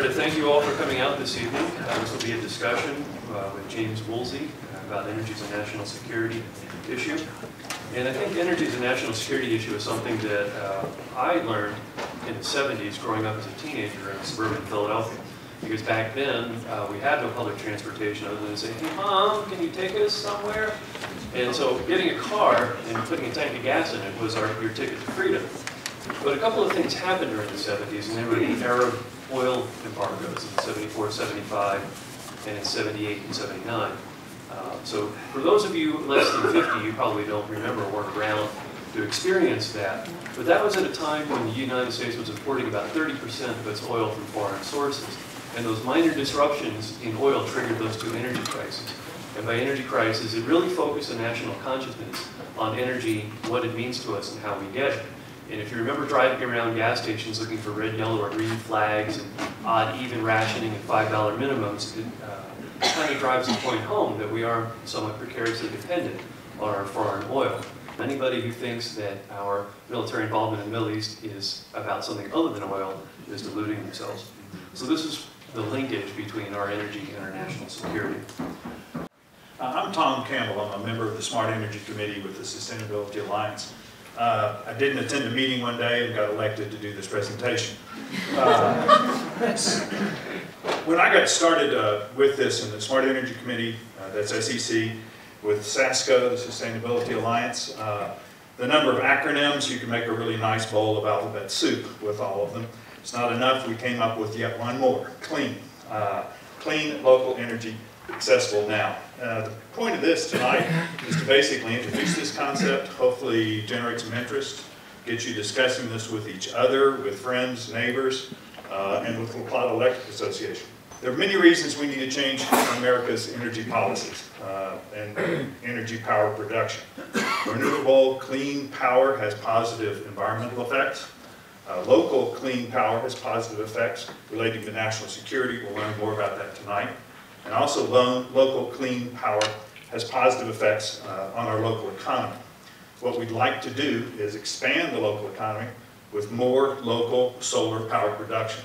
wanted to thank you all for coming out this evening. This will be a discussion with James Woolsey about energy as a national security issue. And I think energy as a national security issue is something that I learned in the 70s growing up as a teenager in suburban Philadelphia. Because back then, we had no public transportation other than to say, hey Mom, can you take us somewhere? And so getting a car and putting a tank of gas in it was your ticket to freedom. But a couple of things happened during the 70s, and they were the era of oil embargoes in 74, 75, and in 78 and 79. So for those of you less than 50, you probably don't remember or weren't around to experience that. But that was at a time when the United States was importing about 30% of its oil from foreign sources. And those minor disruptions in oil triggered those two energy crises. And by energy crisis, it really focused the national consciousness on energy, what it means to us, and how we get it. And if you remember driving around gas stations looking for red, yellow, or green flags, and odd, even rationing and $5 minimums, it kind of drives the point home that we are somewhat precariously dependent on our foreign oil. Anybody who thinks that our military involvement in the Middle East is about something other than oil is deluding themselves. So this is the linkage between our energy and our national security. I'm Tom Campbell. I'm a member of the Smart Energy Committee with the Sustainability Alliance. I didn't attend a meeting one day and got elected to do this presentation. When I got started with this in the Smart Energy Committee, that's SEC, with SASCO, the Sustainability Alliance, the number of acronyms, you can make a really nice bowl of alphabet soup with all of them. It's not enough, we came up with yet one more, CLEAN. Clean local energy, accessible now. The point of this tonight is to basically introduce this concept, hopefully generate some interest, get you discussing this with each other, with friends, neighbors, and with the La Plata Electric Association. There are many reasons we need to change America's energy policies and energy power production. Renewable, clean power has positive environmental effects. Local clean power has positive effects relating to national security. We'll learn more about that tonight. And also local clean power has positive effects on our local economy. What we'd like to do is expand the local economy with more local solar power production.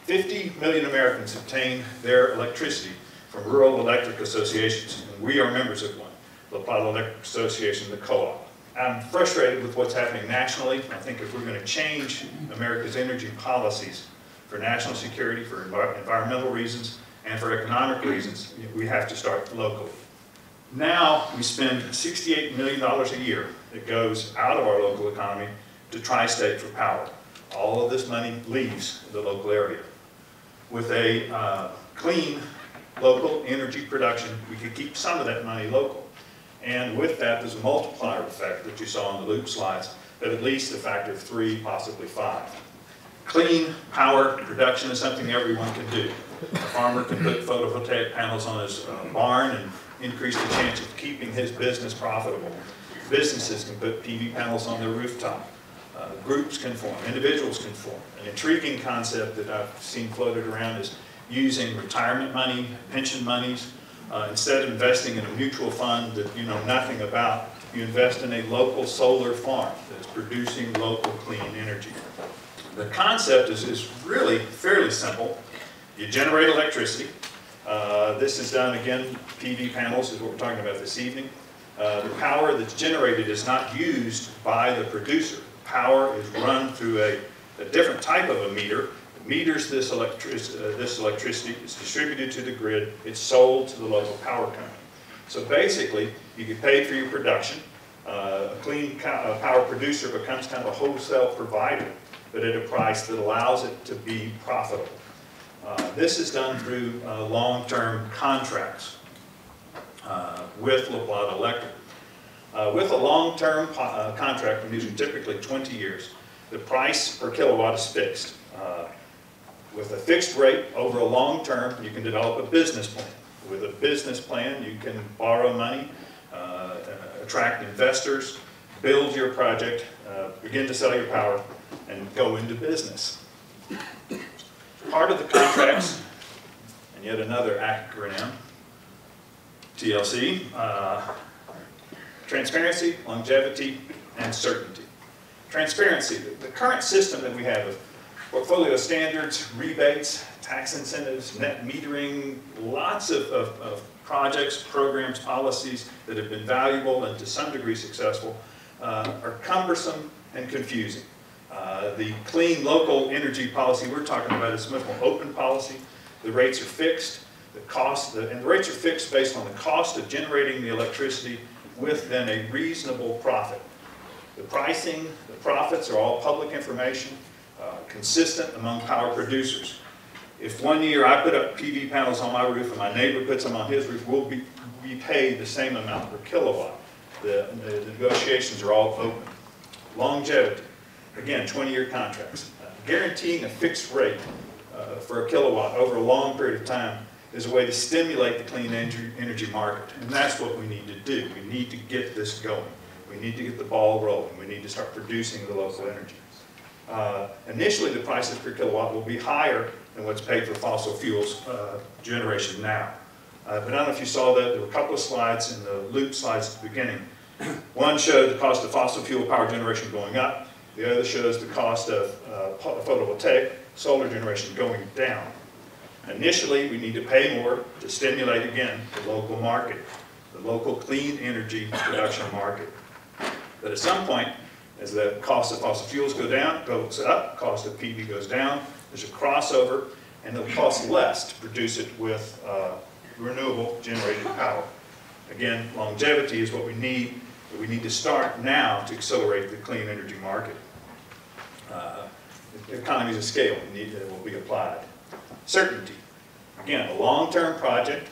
50 million Americans obtain their electricity from rural electric associations, and we are members of one, La Plata Electric Association, the co-op. I'm frustrated with what's happening nationally. I think if we're going to change America's energy policies for national security, for environmental reasons, and for economic reasons, we have to start locally. Now we spend $68 million a year that goes out of our local economy to Tri-State for power. All of this money leaves the local area. With a clean local energy production, we could keep some of that money local. And with that, there's a multiplier effect that you saw on the loop slides, of at least a factor of 3, possibly 5. Clean power production is something everyone can do. A farmer can put photovoltaic panels on his barn and increase the chance of keeping his business profitable. Businesses can put PV panels on their rooftop. Groups can form, individuals can form. An intriguing concept that I've seen floated around is using retirement money, pension monies. Instead of investing in a mutual fund that you know nothing about, you invest in a local solar farm that's producing local clean energy. The concept is really fairly simple. You generate electricity. This is done, again, PV panels is what we're talking about this evening. The power that's generated is not used by the producer. Power is run through a different type of a meter. It meters this electricity. It's distributed to the grid. It's sold to the local power company. So basically, you get paid for your production. A clean power producer becomes kind of a wholesale provider, but at a price that allows it to be profitable. This is done through long-term contracts with La Plata Electric. With a long-term contract, and these are typically 20 years, the price per kilowatt is fixed. With a fixed rate over a long term, you can develop a business plan. With a business plan, you can borrow money, attract investors, build your project, begin to sell your power, and go into business. Part of the contracts, and yet another acronym, TLC, transparency, longevity, and certainty. Transparency, the current system that we have of Portfolio standards, rebates, tax incentives, net metering, lots of projects, programs, policies that have been valuable and to some degree successful are cumbersome and confusing. The clean local energy policy we're talking about is a much more open policy. The rates are fixed. And the rates are fixed based on the cost of generating the electricity with then a reasonable profit. The pricing, the profits are all public information, consistent among power producers. If one year I put up PV panels on my roof and my neighbor puts them on his roof, we'll be paid the same amount per kilowatt. The negotiations are all open. Longevity, again, 20-year contracts. Guaranteeing a fixed rate for a kilowatt over a long period of time is a way to stimulate the clean energy market. And that's what we need to do. We need to get this going. We need to get the ball rolling. We need to start producing the local energy. Initially, the prices per kilowatt will be higher than what's paid for fossil fuels generation now. But I don't know if you saw that. There were a couple of slides in the loop slides at the beginning. One showed the cost of fossil fuel power generation going up. The other shows the cost of photovoltaic solar generation going down. Initially, we need to pay more to stimulate, again, the local market, the local clean energy production market. But at some point, as the cost of fossil fuels goes up, cost of PV goes down, there's a crossover, and it'll cost less to produce it with renewable generated power. Again, longevity is what we need, but we need to start now to accelerate the clean energy market. Economies of scale will be applied. Certainty. Again, a long-term project,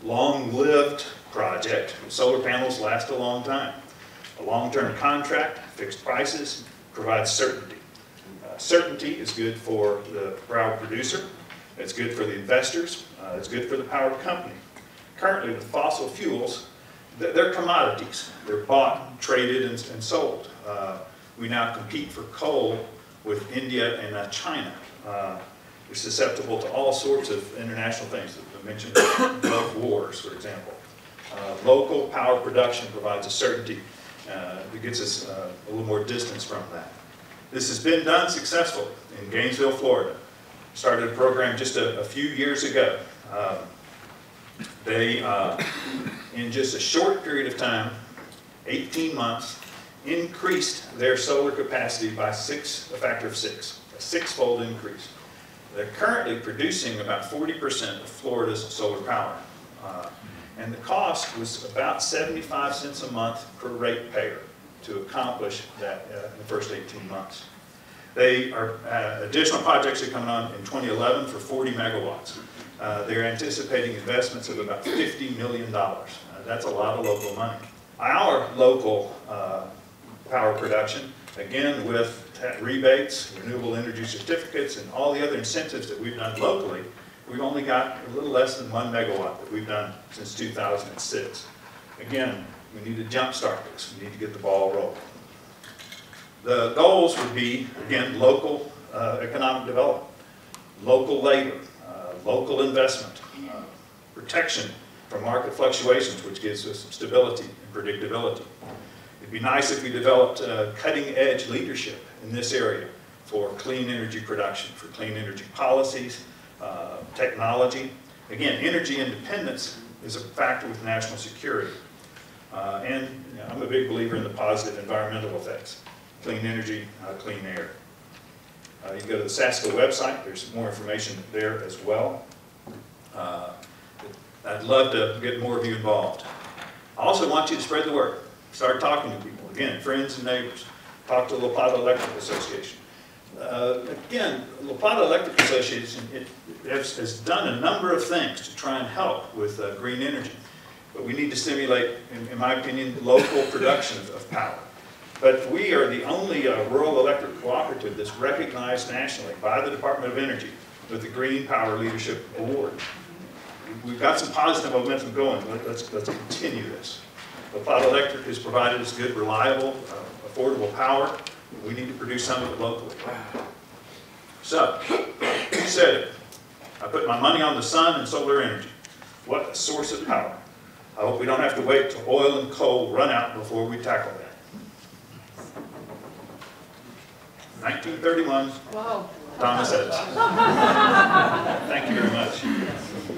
long-lived project. Solar panels last a long time. A long-term contract, fixed prices, provides certainty. Certainty is good for the power producer. It's good for the investors. It's good for the power company. Currently, with fossil fuels, they're commodities. They're bought, traded, and sold. We now compete for coal with India and China. We're susceptible to all sorts of international things that I mentioned, Gulf Wars, for example. Local power production provides a certainty that gets us a little more distance from that. This has been done successfully in Gainesville, Florida. Started a program just a few years ago. They, in just a short period of time, 18 months, increased their solar capacity by a factor of 6, a six-fold increase. They're currently producing about 40% of Florida's solar power. And the cost was about 75 cents a month per ratepayer to accomplish that in the first 18 months. They are, additional projects are coming on in 2011 for 40 megawatts. They're anticipating investments of about $50 million. That's a lot of local money. Our local power production, again with rebates, renewable energy certificates, and all the other incentives that we've done locally, we've only got a little less than 1 megawatt that we've done since 2006. Again, we need to jumpstart this. We need to get the ball rolling. The goals would be, again, local economic development, local labor, local investment, protection from market fluctuations, which gives us stability and predictability. It'd be nice if we developed cutting-edge leadership in this area for clean energy production, for clean energy policies, technology. Again, energy independence is a factor with national security. And you know, I'm a big believer in the positive environmental effects. Clean energy, clean air. You go to the SASCO website, there's more information there as well. I'd love to get more of you involved. I also want you to spread the word. Start talking to people. Again, friends and neighbors. Talk to the La Plata Electric Association. Again, La Plata Electric Association has done a number of things to try and help with green energy. But we need to stimulate, in my opinion, local production of power. But we are the only rural electric cooperative that's recognized nationally by the Department of Energy with the Green Power Leadership Award. We've got some positive momentum going. Let's continue this. La Plata Electric has provided us good, reliable, affordable power. We need to produce some of it locally. So, who said it? I put my money on the sun and solar energy. What a source of power. I hope we don't have to wait till oil and coal run out before we tackle that. 1931, Wow. Thomas Edison. Thank you very much.